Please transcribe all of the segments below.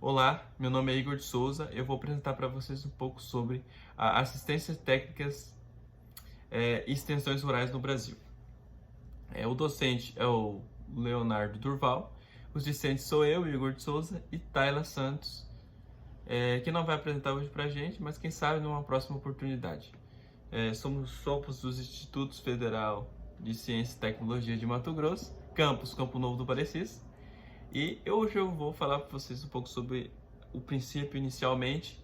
Olá, meu nome é Igor de Souza. Eu vou apresentar para vocês um pouco sobre a assistências técnicas e extensões rurais no Brasil. O docente é o Leonardo Durval, os discentes sou eu, Igor de Souza, e Tayla Santos, que não vai apresentar hoje para a gente, mas quem sabe numa próxima oportunidade. Somos dos Institutos Federal de Ciência e Tecnologia de Mato Grosso, campus Campo Novo do Parecis. E hoje eu vou falar para vocês um pouco sobre o princípio inicialmente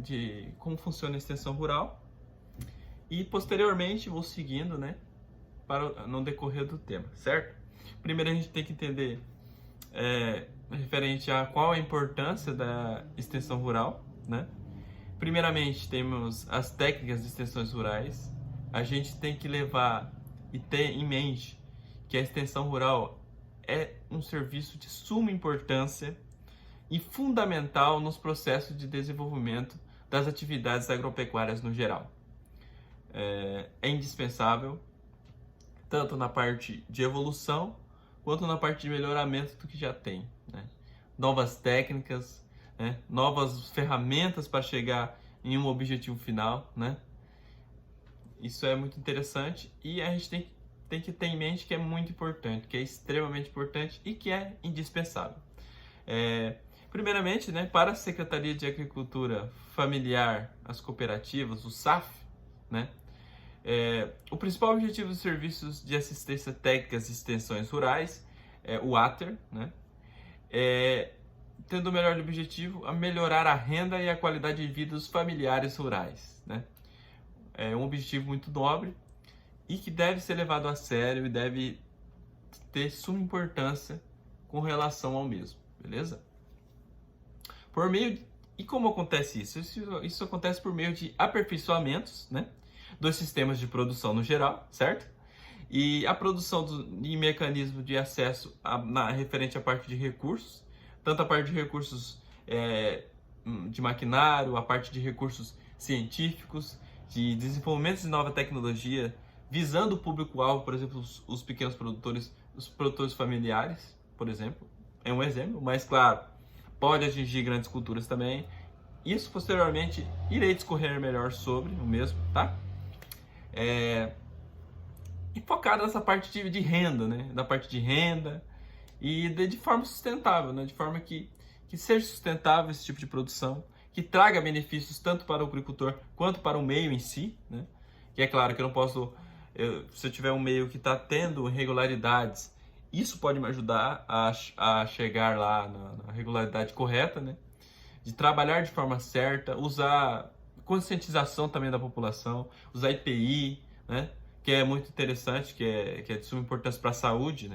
de como funciona a extensão rural e posteriormente vou seguindo, para no decorrer do tema, certo? Primeiro a gente tem que entender referente a qual a importância da extensão rural, né? Primeiramente temos as técnicas de extensões rurais. A gente tem que levar e ter em mente que a extensão rural é um serviço de suma importância e fundamental nos processos de desenvolvimento das atividades agropecuárias no geral. É indispensável, tanto na parte de evolução, quanto na parte de melhoramento do que já tem, né? Novas técnicas, novas ferramentas para chegar em um objetivo final, né? Isso é muito interessante e a gente tem que ter em mente que é muito importante, que é extremamente importante e que é indispensável. Primeiramente, para a Secretaria de Agricultura Familiar, as cooperativas, o SAF, o principal objetivo dos serviços de assistência técnicas e extensões rurais é o ATER, tendo o melhor objetivo a melhorar a renda e a qualidade de vida dos familiares rurais, É um objetivo muito nobre e que deve ser levado a sério e deve ter suma importância com relação ao mesmo, beleza? E como acontece isso? Isso acontece por meio de aperfeiçoamentos, dos sistemas de produção no geral, certo? E a produção de mecanismo de acesso referente à parte de recursos, tanto a parte de recursos de maquinário, a parte de recursos científicos, de desenvolvimento de nova tecnologia, visando o público-alvo, por exemplo, os pequenos produtores, os produtores familiares, por exemplo, é um exemplo, mas claro, pode atingir grandes culturas também. Isso posteriormente irei discorrer melhor sobre o mesmo, tá? E focado nessa parte de renda, da parte de renda e de forma sustentável, de forma que seja sustentável esse tipo de produção, que traga benefícios tanto para o agricultor quanto para o meio em si, Que é claro que eu não posso, se eu tiver um meio que está tendo irregularidades, isso pode me ajudar a chegar lá na regularidade correta, de trabalhar de forma certa, usar conscientização também da população, usar IPI, que é muito interessante, que é de suma importância para a saúde,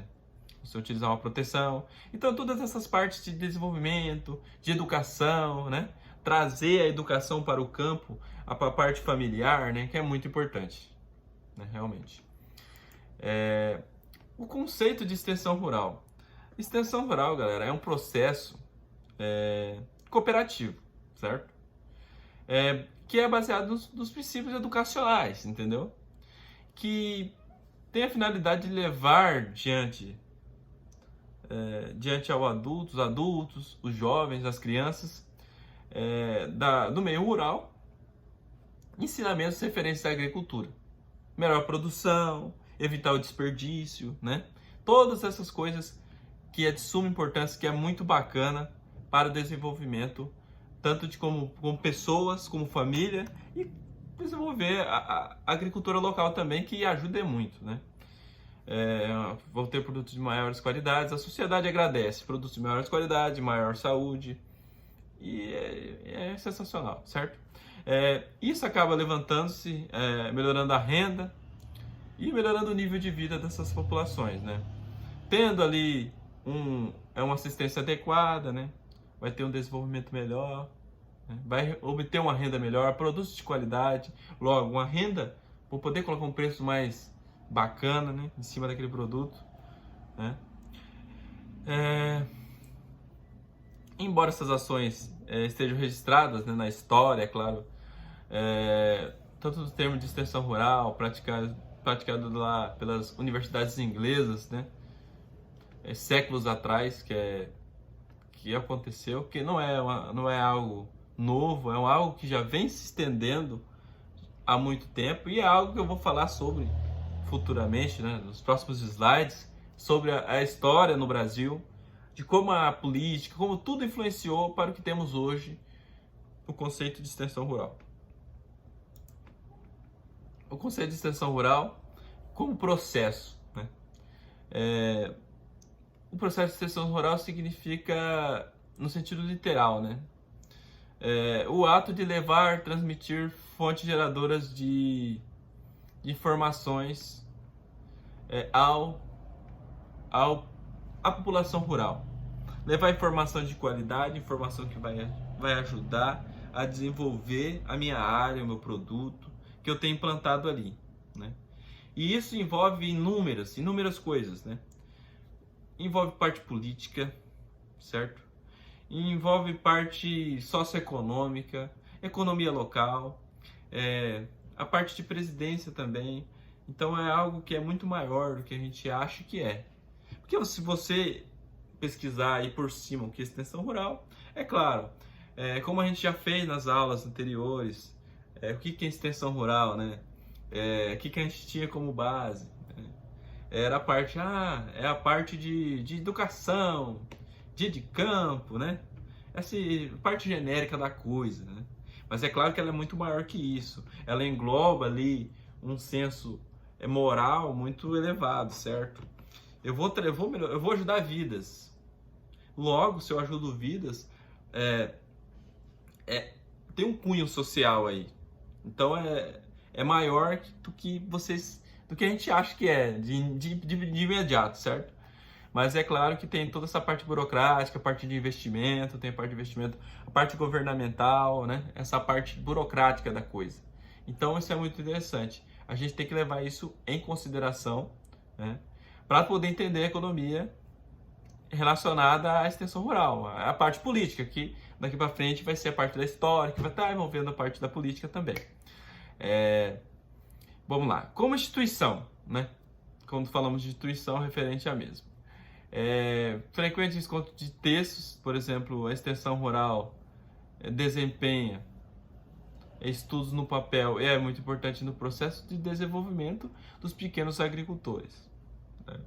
Você utilizar uma proteção. Então, todas essas partes de desenvolvimento, de educação, trazer a educação para o campo, a parte familiar, que é muito importante, realmente. O conceito de extensão rural. Extensão rural, galera, é um processo cooperativo, certo? Que é baseado nos princípios educacionais, entendeu? Que tem a finalidade de levar diante aos adultos, os jovens, as crianças do meio rural, ensinamentos referentes à agricultura, melhor produção, evitar o desperdício, Todas essas coisas que é de suma importância, que é muito bacana para o desenvolvimento, tanto de como pessoas, como família, e desenvolver a agricultura local também, que ajuda muito, Vão ter produtos de maiores qualidades, a sociedade agradece, produtos de maiores qualidades, maior saúde, e é sensacional, certo? Isso acaba levantando-se, melhorando a renda e melhorando o nível de vida dessas populações, Tendo ali uma assistência adequada, vai ter um desenvolvimento melhor, vai obter uma renda melhor, produtos de qualidade, logo uma renda, vou poder colocar um preço mais bacana, em cima daquele produto, Embora essas ações estejam registradas na história, é claro, tanto no termo de extensão rural, praticado lá pelas universidades inglesas, séculos atrás, que que aconteceu, que não é algo novo, é algo que já vem se estendendo há muito tempo e é algo que eu vou falar sobre futuramente, né, nos próximos slides, sobre a história no Brasil, de como a política, como tudo influenciou para o que temos hoje, o conceito de extensão rural. O conceito de extensão rural como processo, né? O processo de extensão rural significa, no sentido literal, né? O ato de levar, transmitir fontes geradoras de informações à população rural. Levar informação de qualidade, informação que vai ajudar a desenvolver a minha área, o meu produto, que eu tenho implantado ali, né? E isso envolve inúmeras coisas, né? Envolve parte política, certo? Envolve parte socioeconômica, economia local, a parte de presidência também. Então é algo que é muito maior do que a gente acha que é. Porque se você pesquisar aí por cima o que é extensão rural, é claro, como a gente já fez nas aulas anteriores, o que é extensão rural, né? O que a gente tinha como base? Era a parte, é a parte de educação, de campo, né? Essa parte genérica da coisa, né? Mas é claro que ela é muito maior que isso. Ela engloba ali um senso moral muito elevado, certo? Eu vou ajudar vidas. Logo, se eu ajudo vidas, tem um cunho social aí. Então é maior do que a gente acha que é, de imediato, certo? Mas é claro que tem toda essa parte burocrática, a parte de investimento, tem a parte de investimento, a parte governamental, né? Essa parte burocrática da coisa. Então isso é muito interessante. A gente tem que levar isso em consideração, né? Para poder entender a economia relacionada à extensão rural, a parte política, que daqui para frente vai ser a parte da história, que vai estar envolvendo a parte da política também. Vamos lá. Como instituição, né? Quando falamos de instituição, referente à mesma. Frequente encontro de textos, por exemplo, a extensão rural desempenha estudos no papel é muito importante no processo de desenvolvimento dos pequenos agricultores, né?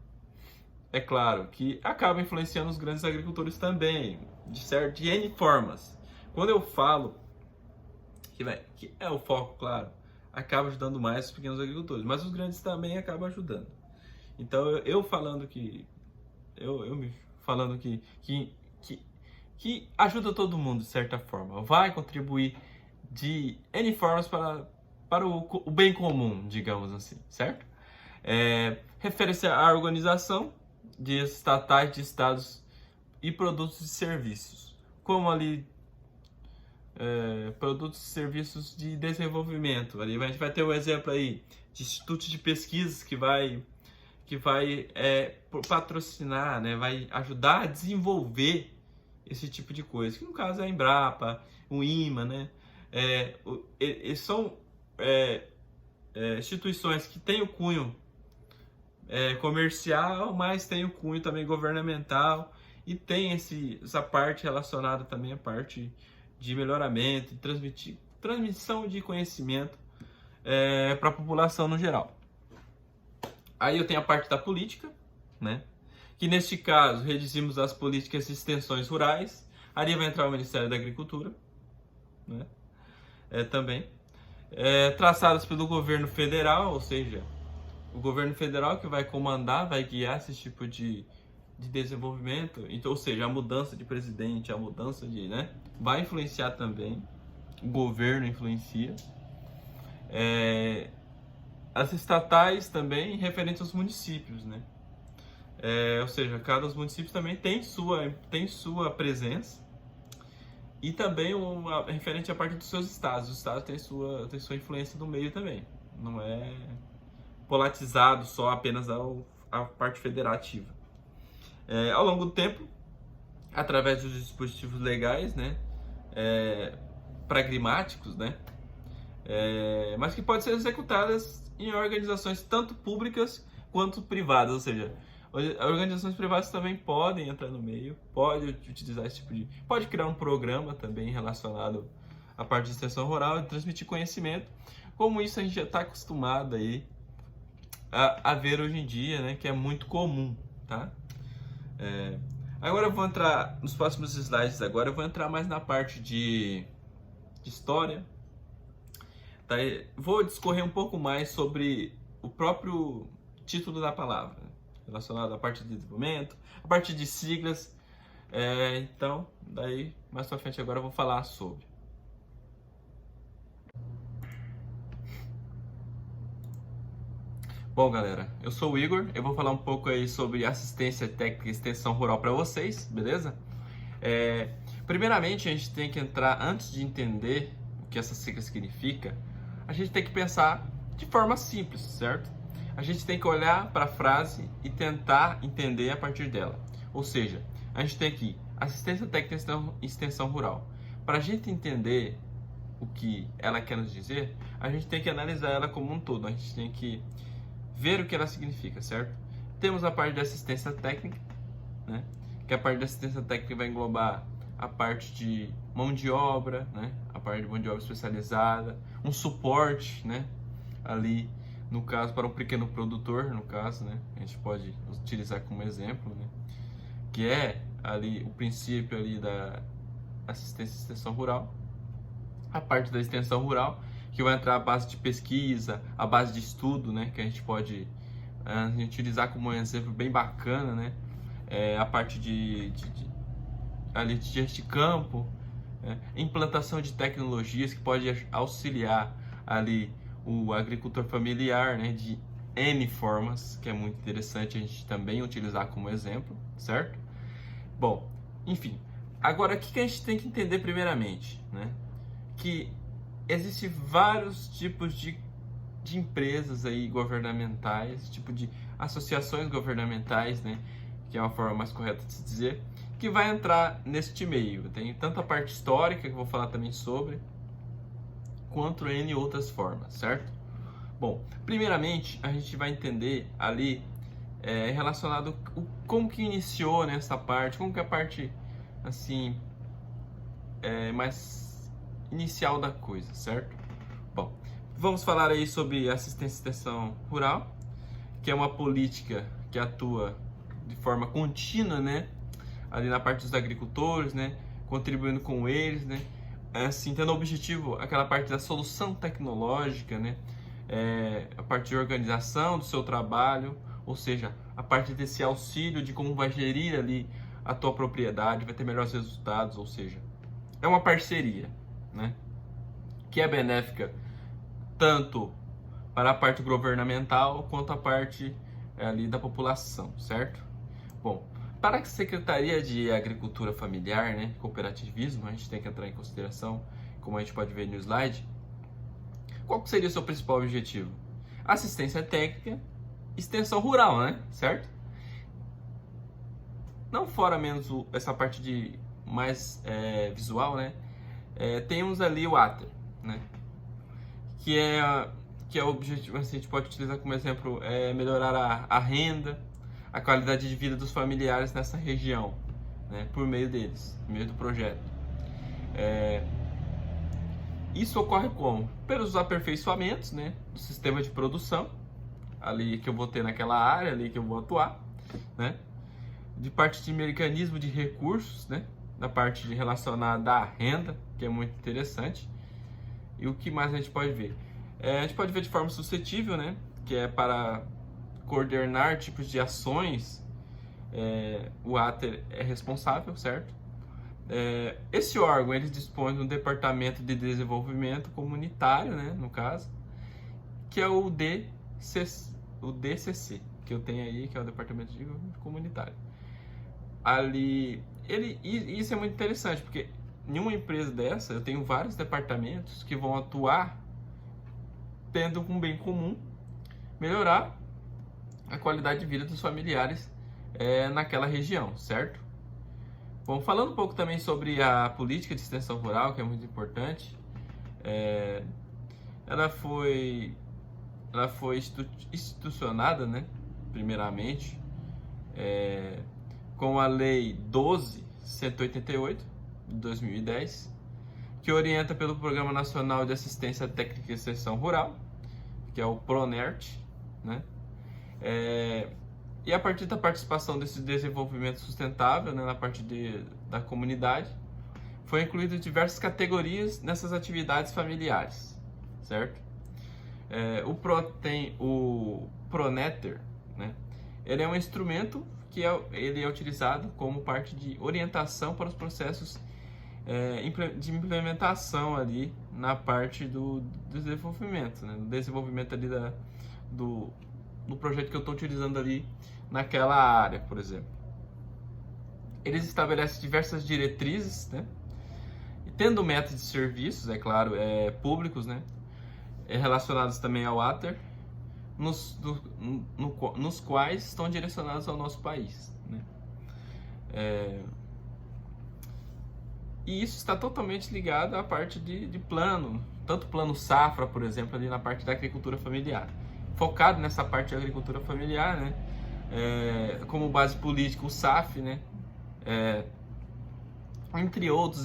É claro que acaba influenciando os grandes agricultores também, de N formas. Quando eu falo que é o foco, claro, acaba ajudando mais os pequenos agricultores, mas os grandes também acabam ajudando. Então eu falando que ajuda todo mundo de certa forma, vai contribuir de N formas para o bem comum, digamos assim, certo? Refere-se à organização de estatais, de estados e produtos e serviços, como ali produtos e serviços de desenvolvimento. Ali a gente vai ter um exemplo aí de institutos de pesquisas que vai patrocinar, né? Vai ajudar a desenvolver esse tipo de coisa, que no caso é a Embrapa, o IMA, né? São instituições que têm o cunho comercial, mas tem o cunho também governamental e tem essa parte relacionada também à parte de melhoramento, transmissão de conhecimento para a população no geral. Aí eu tenho a parte da política, né? Que neste caso reduzimos as políticas de extensões rurais. Ali vai entrar o Ministério da Agricultura, né? Também. Traçadas pelo governo federal, ou seja, o governo federal que vai comandar, vai guiar esse tipo de desenvolvimento. Então, ou seja, a mudança de presidente, a mudança né? Vai influenciar também. O governo influencia. As estatais também referentes aos municípios, né? Ou seja, cada município também tem sua presença e também referente à parte dos seus estados. Os estados têm sua influência no meio também. Não é polarizado só apenas a parte federativa. Ao longo do tempo, através dos dispositivos legais, né? Pragmáticos, né? Mas que podem ser executadas em organizações tanto públicas quanto privadas, ou seja, Organizações privadas também podem entrar no meio, pode utilizar esse tipo de... Pode criar um programa também relacionado à parte de extensão rural e transmitir conhecimento, como isso a gente já está acostumado aí a ver hoje em dia, né? Que é muito comum, tá? Agora eu vou entrar, nos próximos slides agora, eu vou entrar mais na parte de história, tá? Vou discorrer um pouco mais sobre o próprio título da palavra, relacionado à parte de desenvolvimento, a parte de siglas. Então, daí mais pra frente agora eu vou falar sobre. Bom, galera, eu sou o Igor, eu vou falar um pouco aí sobre assistência técnica e extensão rural para vocês, beleza? Primeiramente, a gente tem que entrar, antes de entender o que essa sigla significa, a gente tem que pensar de forma simples, certo? A gente tem que olhar para a frase e tentar entender a partir dela. Ou seja, a gente tem aqui assistência técnica e extensão rural. Para a gente entender o que ela quer nos dizer, a gente tem que analisar ela como um todo. A gente tem que ver o que ela significa, certo? Temos a parte de assistência técnica, né? Que a parte de assistência técnica vai englobar a parte de mão de obra, né? A parte de mão de obra especializada, um suporte, né? Ali, no caso, para um pequeno produtor, no caso, né? A gente pode utilizar como exemplo, né? Que é ali o princípio ali da assistência e extensão rural. A parte da extensão rural, que vai entrar a base de pesquisa, a base de estudo, né? Que a gente pode utilizar como um exemplo bem bacana, né? A parte ali de campo, implantação de tecnologias que pode auxiliar ali o agricultor familiar, né? De N formas, que é muito interessante a gente também utilizar como exemplo, certo? Bom, enfim, agora o que a gente tem que entender primeiramente, né? Que existem vários tipos de empresas aí governamentais, tipo de associações governamentais, né, que é uma forma mais correta de se dizer, que vai entrar neste meio. Tem tanto a parte histórica, que eu vou falar também sobre, quanto N outras formas, certo? Bom, primeiramente a gente vai entender ali relacionado como que iniciou nessa parte, como que a parte assim mais inicial da coisa, certo? Bom, vamos falar aí sobre assistência e extensão rural, que é uma política que atua de forma contínua, né? Ali na parte dos agricultores, né? Contribuindo com eles, né? Assim, tendo o objetivo, aquela parte da solução tecnológica, né? A parte de organização do seu trabalho, ou seja, a parte desse auxílio de como vai gerir ali a tua propriedade, vai ter melhores resultados, ou seja, é uma parceria, né? Que é benéfica tanto para a parte governamental quanto a parte ali da população, certo? Bom, para a Secretaria de Agricultura Familiar, né, cooperativismo, a gente tem que entrar em consideração, como a gente pode ver no slide, qual seria o seu principal objetivo? Assistência técnica, extensão rural, né, certo? Não fora menos essa parte de mais visual, né? Temos ali o ATER, né? Que é o objetivo, assim, a gente pode utilizar como exemplo, melhorar a renda, a qualidade de vida dos familiares nessa região, né? Por meio deles, por meio do projeto. Isso ocorre como? Pelos aperfeiçoamentos, né? Do sistema de produção, ali que eu vou ter naquela área, ali que eu vou atuar, né? De parte de mecanismo de recursos, né? Da parte relacionada à renda, que é muito interessante. E o que mais a gente pode ver? A gente pode ver de forma suscetível, né? Que é para coordenar tipos de ações. O ATER é responsável, certo? Esse órgão, ele dispõe de um departamento de desenvolvimento comunitário, né? No caso, que é o DCC, que eu tenho aí, que é o departamento de desenvolvimento comunitário. Ali, isso é muito interessante, porque em uma empresa dessa, eu tenho vários departamentos que vão atuar tendo um bem comum, melhorar a qualidade de vida dos familiares naquela região, certo? Bom, falando um pouco também sobre a política de extensão rural, que é muito importante, ela foi institucionada, né, primeiramente, com a Lei 12.188, de 2010, que orienta pelo Programa Nacional de Assistência Técnica e Extensão Rural, que é o PRONERT, né? E a partir da participação desse desenvolvimento sustentável, né, na parte da comunidade, foi incluído diversas categorias nessas atividades familiares, certo? O PRONETER, né? Ele é um instrumento que ele é utilizado como parte de orientação para os processos de implementação ali na parte do desenvolvimento, né? Do desenvolvimento ali do projeto que eu estou utilizando ali naquela área, por exemplo. Eles estabelecem diversas diretrizes, né? E tendo métodos de serviços, é claro, públicos, né? Relacionados também ao ATER, nos quais estão direcionados ao nosso país, né? E isso está totalmente ligado à parte de plano, tanto plano safra, por exemplo, ali na parte da agricultura familiar. Focado nessa parte da agricultura familiar, né? Como base política, o SAF, né? Entre outros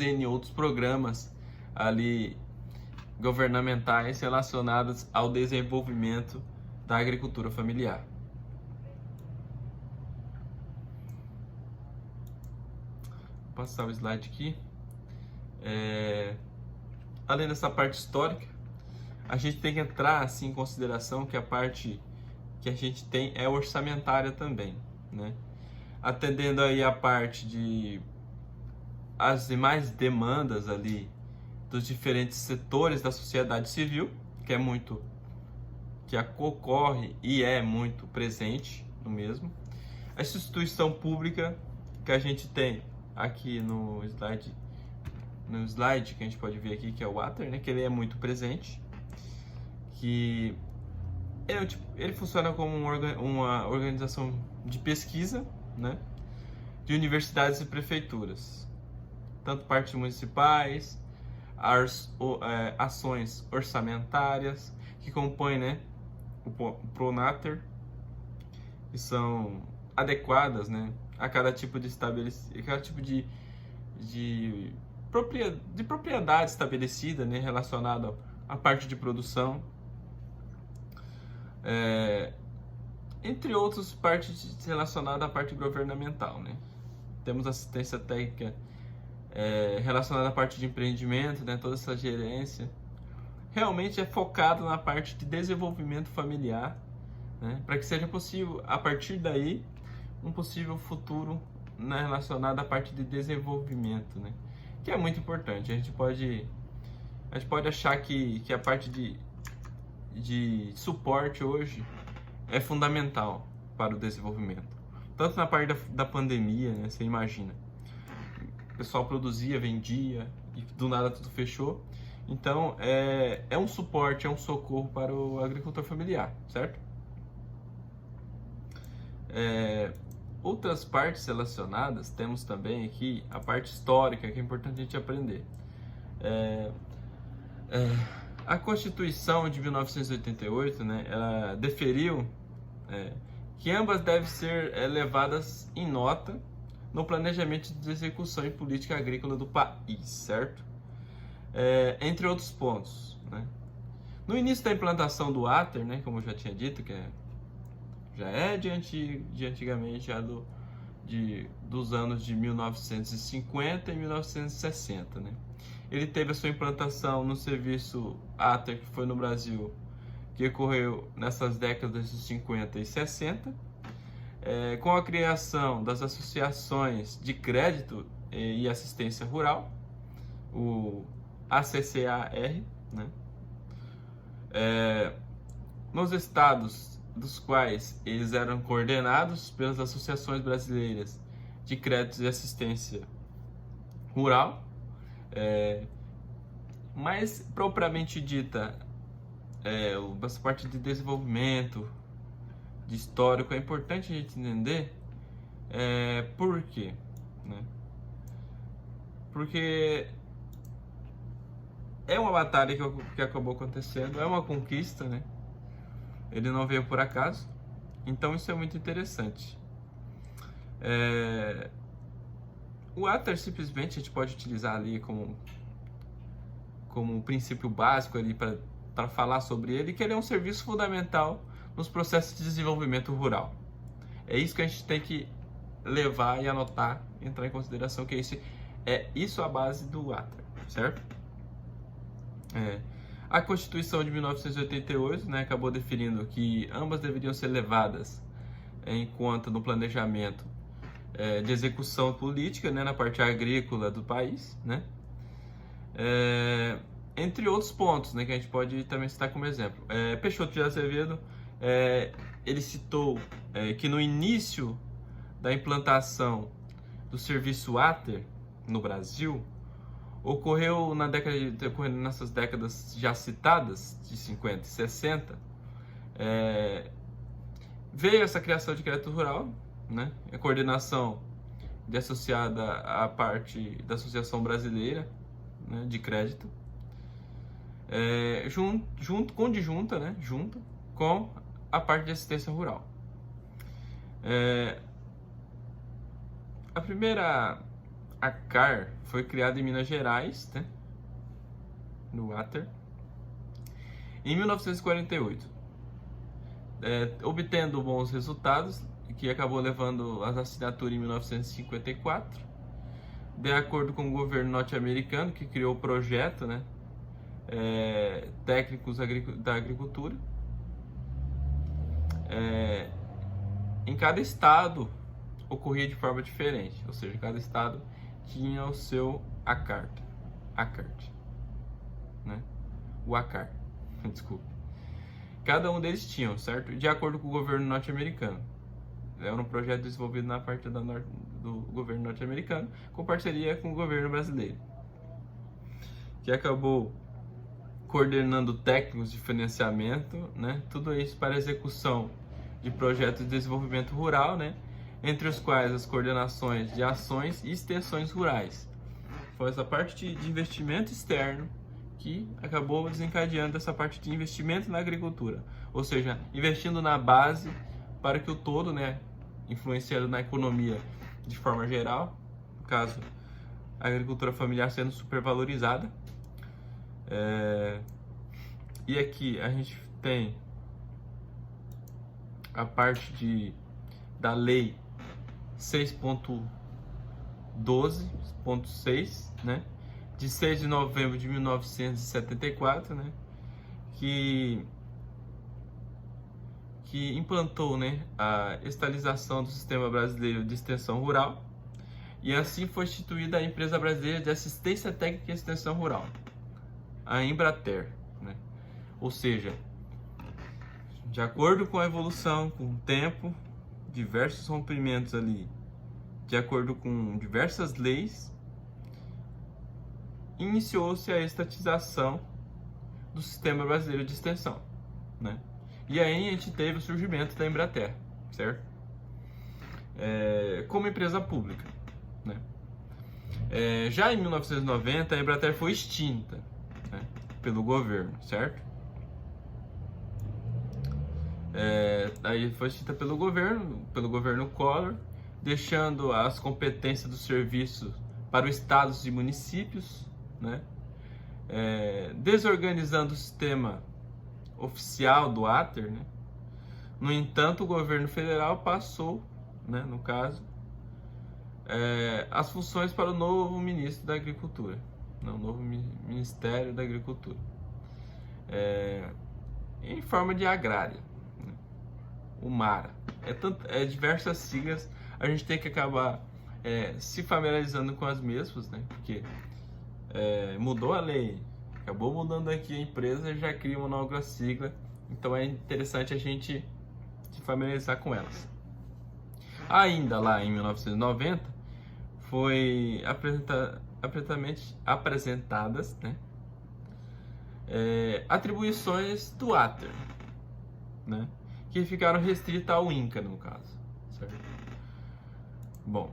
programas ali governamentais relacionados ao desenvolvimento da agricultura familiar. Vou passar o slide aqui. Além dessa parte histórica, a gente tem que entrar assim, em consideração que a parte que a gente tem é orçamentária também, né? Atendendo aí a parte de as demais demandas ali dos diferentes setores da sociedade civil, que ocorre e é muito presente no mesmo. A instituição pública que a gente tem aqui no slide que a gente pode ver aqui, que é o ATER, né, que ele é muito presente, que ele funciona como uma organização de pesquisa, né, de universidades e prefeituras, tanto partes municipais, ações orçamentárias que compõem, né, o PRONATER, que são adequadas, né, a cada tipo de propriedade estabelecida, né, relacionada à parte de produção, entre outras partes relacionadas à parte governamental, né. Temos assistência técnica relacionada à parte de empreendimento, né, toda essa gerência. Realmente é focado na parte de desenvolvimento familiar, né, para que seja possível, a partir daí, um possível futuro, né, relacionado à parte de desenvolvimento, né, que é muito importante. A gente pode achar que a parte de suporte hoje é fundamental para o desenvolvimento. Tanto na parte da pandemia, né, você imagina, o pessoal produzia, vendia e do nada tudo fechou. Então, é um suporte, é um socorro para o agricultor familiar, certo? Outras partes relacionadas, temos também aqui a parte histórica, que é importante a gente aprender. A Constituição de 1988, né, ela deferiu que ambas devem ser levadas em nota no planejamento de execução e política agrícola do país, certo? Entre outros pontos, né? No início da implantação do ATER, né, como eu já tinha dito, que já é de antigamente, já dos anos de 1950 e 1960, né? Ele teve a sua implantação no serviço ATER, que foi no Brasil, que ocorreu nessas décadas de 50 e 60, com a criação das associações de crédito e assistência rural, o ACCAR, né? Nos estados dos quais eles eram coordenados pelas associações brasileiras de crédito e assistência rural, mas propriamente dita, essa parte de desenvolvimento, de histórico, é importante a gente entender por quê, né? Porque é uma batalha que acabou acontecendo, é uma conquista, né? Ele não veio por acaso, então isso é muito interessante. O Ather simplesmente a gente pode utilizar ali como um princípio básico ali para falar sobre ele, que ele é um serviço fundamental nos processos de desenvolvimento rural. É isso que a gente tem que levar e anotar, entrar em consideração, que isso a base do Ather, certo? A Constituição de 1988, né, acabou definindo que ambas deveriam ser levadas em conta no planejamento de execução política, né, na parte agrícola do país, né? Entre outros pontos, né, que a gente pode também citar como exemplo. Peixoto de Azevedo, ele citou que no início da implantação do serviço Ather no Brasil, ocorreu nessas décadas já citadas, de 50 e 60, veio essa criação de crédito rural, né? A coordenação associada à parte da Associação Brasileira, né, de Crédito, junto com a parte de assistência rural. A primeira ACAR foi criada em Minas Gerais, né, no Ather, em 1948, obtendo bons resultados, que acabou levando às assinaturas em 1954, de acordo com o governo norte-americano, que criou o projeto, né, técnicos da agricultura. Em cada estado ocorria de forma diferente, ou seja, cada estado tinha o seu ACAR, né? O ACAR, desculpa. Cada um deles tinha, certo? De acordo com o governo norte-americano. Era um projeto desenvolvido na parte do governo norte-americano, com parceria com o governo brasileiro, que acabou coordenando técnicos de financiamento, né? Tudo isso para execução de projetos de desenvolvimento rural, né? Entre os quais as coordenações de ações e extensões rurais. Foi essa parte de investimento externo que acabou desencadeando essa parte de investimento na agricultura, ou seja, investindo na base para que o todo, né, influenciando na economia de forma geral, no caso, a agricultura familiar sendo supervalorizada. E aqui a gente tem a parte da lei 6.12.6, né, de 6 de novembro de 1974, né, que implantou, né, a estalização do Sistema Brasileiro de Extensão Rural, e assim foi instituída a Empresa Brasileira de Assistência Técnica e Extensão Rural, a Embrater, né? Ou seja, de acordo com a evolução, com o tempo, diversos rompimentos ali, de acordo com diversas leis, iniciou-se a estatização do Sistema Brasileiro de Extensão, né? E aí a gente teve o surgimento da Embrater, certo? Como empresa pública, né? Já em 1990, a Embrater foi extinta, né, pelo governo, certo? Aí foi extinta pelo governo Collor, deixando as competências do serviço para os estados e municípios, né? Desorganizando o sistema oficial do Ather, né? No entanto, o governo federal passou, né, no caso, as funções para o novo ministro da Agricultura, não, o novo Ministério da Agricultura, em forma de agrária, né? O MARA. Diversas siglas, a gente tem que acabar se familiarizando com as mesmas, né? Porque mudou a lei, acabou mudando aqui a empresa, já cria uma nova sigla, então é interessante a gente se familiarizar com elas. Ainda lá em 1990, foi apresentadas, né, atribuições do Ather, né, que ficaram restritas ao INCRA, no caso, certo? Bom,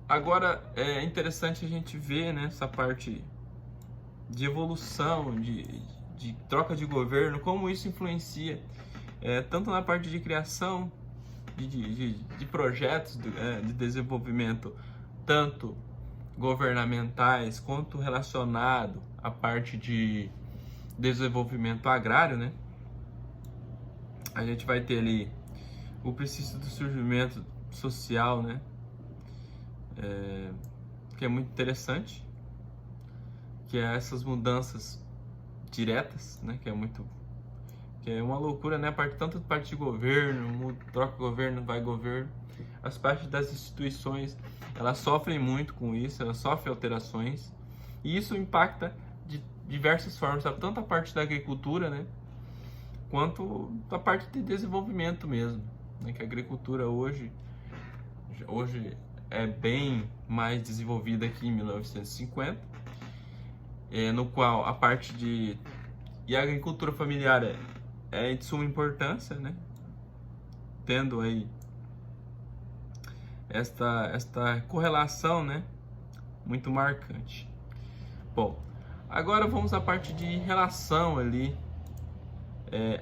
agora é interessante a gente ver, né, essa parte de evolução, de troca de governo, como isso influencia tanto na parte de criação de projetos de desenvolvimento, tanto governamentais quanto relacionado à parte de desenvolvimento agrário, né? A gente vai ter ali o princípio do surgimento social, né? Que é muito interessante, que é essas mudanças diretas, né? Que é uma loucura, né? Tanto parte de governo, troca governo, vai governo. As partes das instituições, elas sofrem muito com isso, elas sofrem alterações. E isso impacta de diversas formas, tanto a parte da agricultura, né? Quanto a parte de desenvolvimento mesmo, né? Que a agricultura hoje é bem mais desenvolvida que em 1950, no qual a parte de... E a agricultura familiar é de suma importância, né? Tendo aí esta correlação, né? Muito marcante. Bom, agora vamos à parte de relação ali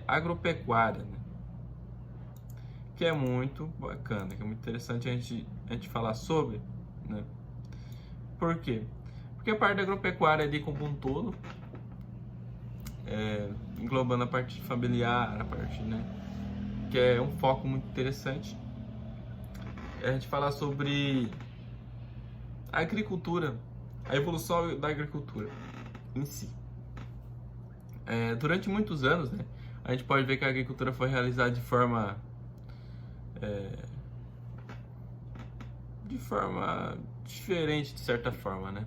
agropecuária, né? Que é muito bacana, que é muito interessante a gente falar sobre, né? Por quê? Porque a parte da agropecuária ali como um todo, englobando a parte familiar, a parte, né? Que é um foco muito interessante. A gente falar sobre a agricultura, a evolução da agricultura em si. Durante muitos anos, né? A gente pode ver que a agricultura foi realizada de forma diferente, de certa forma, né?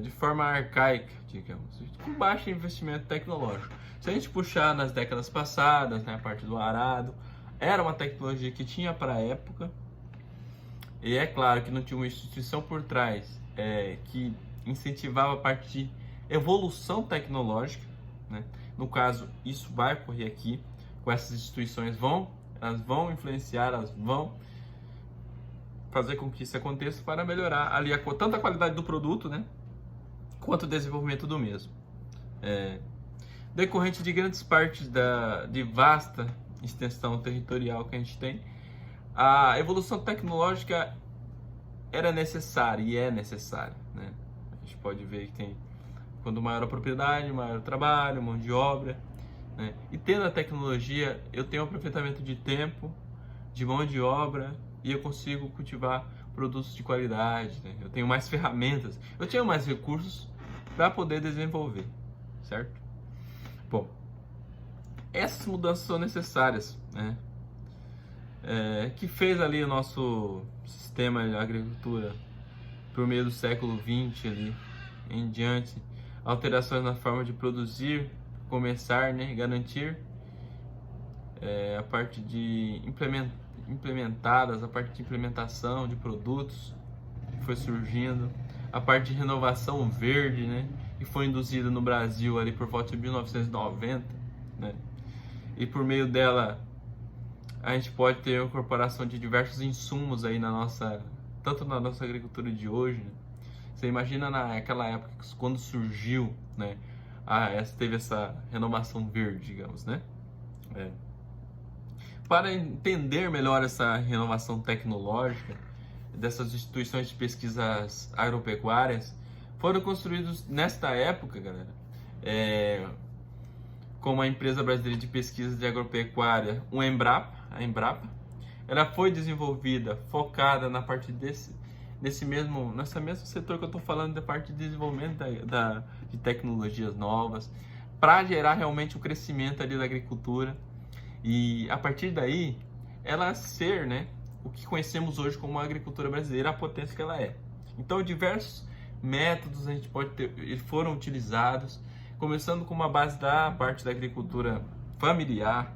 De forma arcaica, digamos, com baixo investimento tecnológico. Se a gente puxar nas décadas passadas, né, a parte do arado, era uma tecnologia que tinha para a época, e é claro que não tinha uma instituição por trás que incentivava a parte de evolução tecnológica, né? No caso, isso vai ocorrer aqui, com essas instituições elas vão influenciar, elas vão fazer com que isso aconteça para melhorar ali tanto a qualidade do produto, né, quanto o desenvolvimento do mesmo. Decorrente de grandes partes de vasta extensão territorial que a gente tem, a evolução tecnológica era necessária e é necessária, né? A gente pode ver que tem, quando maior a propriedade, maior o trabalho, mão de obra, né? E tendo a tecnologia, eu tenho um aproveitamento de tempo, de mão de obra, e eu consigo cultivar produtos de qualidade, né? Eu tenho mais ferramentas, eu tenho mais recursos para poder desenvolver, certo? Bom, essas mudanças são necessárias, né? Que fez ali o nosso sistema de agricultura por meio do século XX ali em diante, alterações na forma de produzir, começar, né, garantir a parte de implementadas, a parte de implementação de produtos que foi surgindo, a parte de renovação verde, né, que foi induzida no Brasil ali por volta de 1990, né, e por meio dela a gente pode ter a incorporação de diversos insumos aí tanto na nossa agricultura de hoje, né? Você imagina naquela época, quando surgiu, né, teve essa renovação verde, digamos, né? Para entender melhor essa renovação tecnológica dessas instituições de pesquisas agropecuárias, foram construídos nesta época, galera, como a Empresa Brasileira de Pesquisa de Agropecuária, a Embrapa. Ela foi desenvolvida, focada na parte nesse mesmo setor que eu estou falando, da parte de desenvolvimento de tecnologias novas, para gerar realmente o crescimento ali da agricultura. E a partir daí, ela ser, né, o que conhecemos hoje como a agricultura brasileira, a potência que ela é. Então, diversos métodos a gente pode ter, foram utilizados, começando com uma base da parte da agricultura familiar,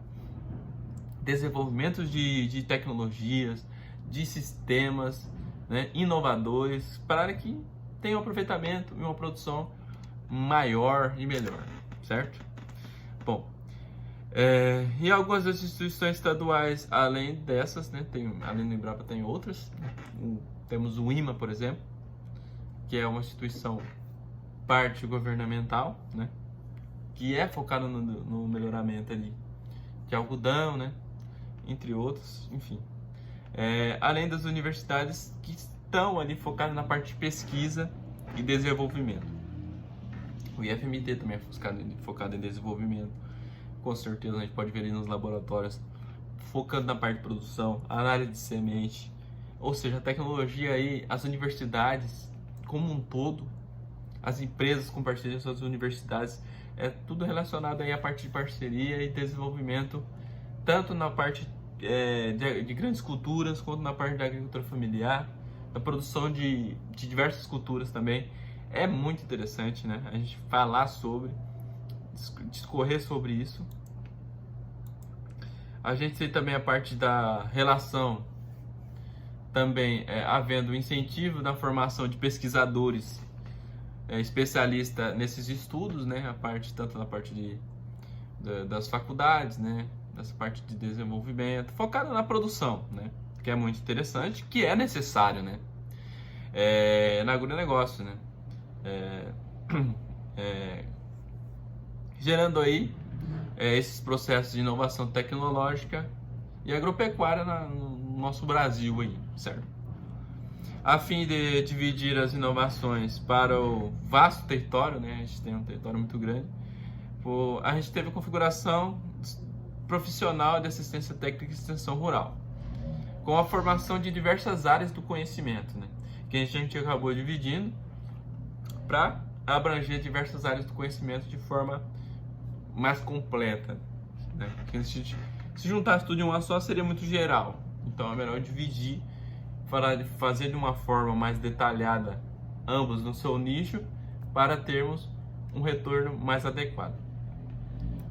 desenvolvimento de tecnologias, de sistemas, né, inovadores, para que tenha um aproveitamento e uma produção maior e melhor, certo? Bom, e algumas das instituições estaduais, além dessas, né, além do Embrapa tem outras, né? Temos o IMA, por exemplo, que é uma instituição parte governamental, né, que é focada no melhoramento ali de algodão, né, entre outros, enfim. Além das universidades que estão ali focadas na parte de pesquisa e desenvolvimento. O IFMT também é focado em desenvolvimento, com certeza a gente pode ver ali nos laboratórios, focando na parte de produção, análise de semente, ou seja, a tecnologia aí, as universidades como um todo, as empresas com parceria com as universidades, tudo relacionado aí à parte de parceria e desenvolvimento, tanto na parte de grandes culturas, quanto na parte da agricultura familiar, da produção de diversas culturas também. É muito interessante, né? A gente falar sobre, discorrer sobre isso. A gente tem também a parte da relação, também havendo incentivo na formação de pesquisadores especialistas nesses estudos, né? Tanto na parte das faculdades, né? Nessa parte de desenvolvimento, focada na produção, né? Que é muito interessante, que é necessário, né? Na agronegócio, né? Gerando aí esses processos de inovação tecnológica e agropecuária no nosso Brasil aí, certo? A fim de dividir as inovações para o vasto território, né? A gente tem um território muito grande. A gente teve a configuração profissional de assistência técnica e extensão rural, com a formação de diversas áreas do conhecimento, né? Que a gente acabou dividindo para abranger diversas áreas do conhecimento de forma mais completa, né? Porque se juntasse tudo em uma só seria muito geral, então é melhor dividir, fazer de uma forma mais detalhada ambos no seu nicho para termos um retorno mais adequado.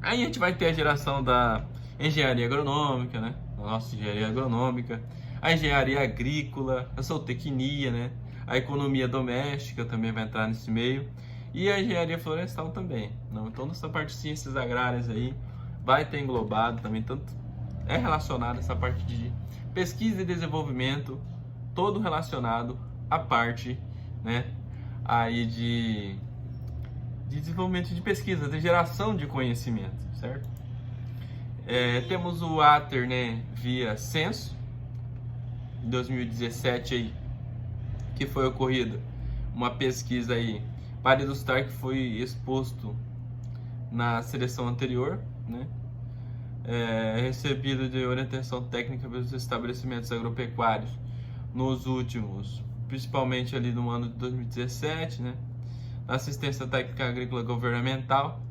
Aí a gente vai ter a geração da engenharia agronômica, né? A nossa engenharia agronômica, a engenharia agrícola, a zootecnia, né? A economia doméstica também vai entrar nesse meio, e a engenharia florestal também. Então, nessa parte de ciências agrárias aí, vai ter englobado também, tanto é relacionado essa parte de pesquisa e desenvolvimento, todo relacionado à parte, né? Aí de desenvolvimento de pesquisa, de geração de conhecimento, certo? Temos o ATER, né, via censo, em 2017 aí, que foi ocorrida uma pesquisa aí para ilustrar que foi exposto na seleção anterior, né? Recebido de orientação técnica pelos estabelecimentos agropecuários nos últimos, principalmente ali no ano de 2017, né? Na assistência técnica agrícola governamental,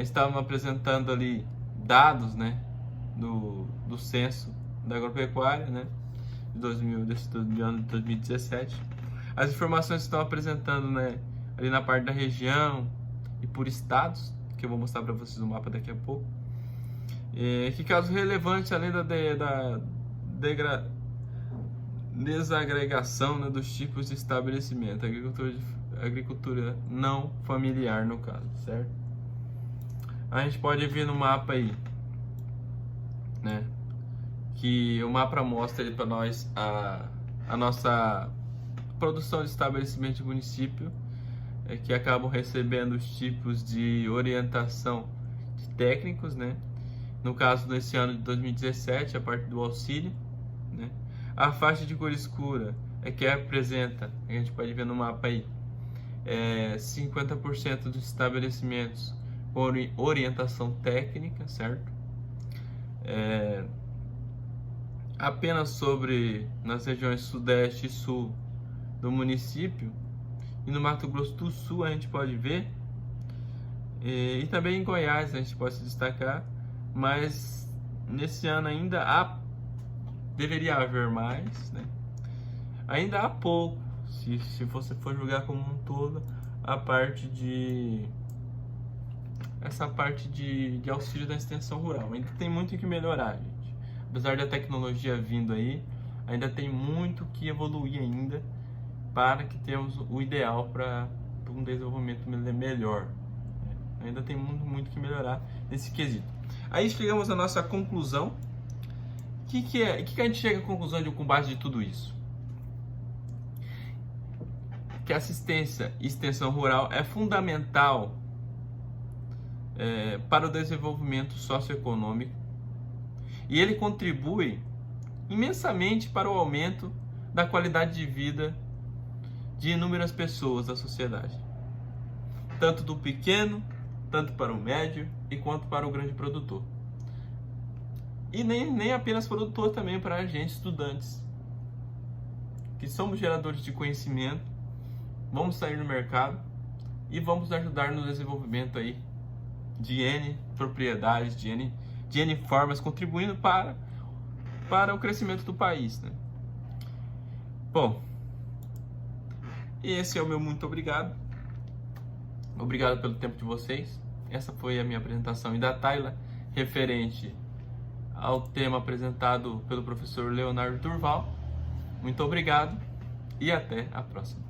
estavam apresentando ali dados, né, do censo da agropecuária, né, do ano de 2017. As informações estão apresentando, né, ali na parte da região e por estados, que eu vou mostrar para vocês o mapa daqui a pouco. Que casos relevantes, além da desagregação, né, dos tipos de estabelecimento, agricultura não familiar no caso, certo? A gente pode ver no mapa aí, né, que o mapa mostra para nós a nossa produção de estabelecimento de município, que acabam recebendo os tipos de orientação de técnicos, né? No caso, nesse ano de 2017, a parte do auxílio, né? A faixa de cor escura que apresenta, a gente pode ver no mapa aí, 50% dos estabelecimentos com orientação técnica, certo? Apenas nas regiões sudeste e sul do município, e no Mato Grosso do Sul a gente pode ver, e também em Goiás a gente pode se destacar, mas nesse ano ainda deveria haver mais, né? Ainda há pouco, se você for julgar como um todo, essa parte de auxílio da extensão rural. Ainda tem muito que melhorar, gente. Apesar da tecnologia vindo aí, ainda tem muito que evoluir ainda para que tenhamos o ideal para um desenvolvimento melhor. Ainda tem muito que melhorar nesse quesito. Aí chegamos à nossa conclusão. O que a gente chega à conclusão com base de tudo isso? Que a assistência e extensão rural é fundamental para o desenvolvimento socioeconômico E ele contribui imensamente para o aumento da qualidade de vida de inúmeras pessoas da sociedade. Tanto do pequeno, tanto para o médio e quanto para o grande produtor. E nem apenas produtor, também para a gente, estudantes, que somos geradores de conhecimento, vamos sair no mercado e vamos ajudar no desenvolvimento aí de N propriedades, de N formas, contribuindo para o crescimento do país, né? Bom, esse é o meu muito obrigado. Obrigado pelo tempo de vocês. Essa foi a minha apresentação e da Tayla referente ao tema apresentado pelo professor Leonardo Durval. Muito obrigado e até a próxima.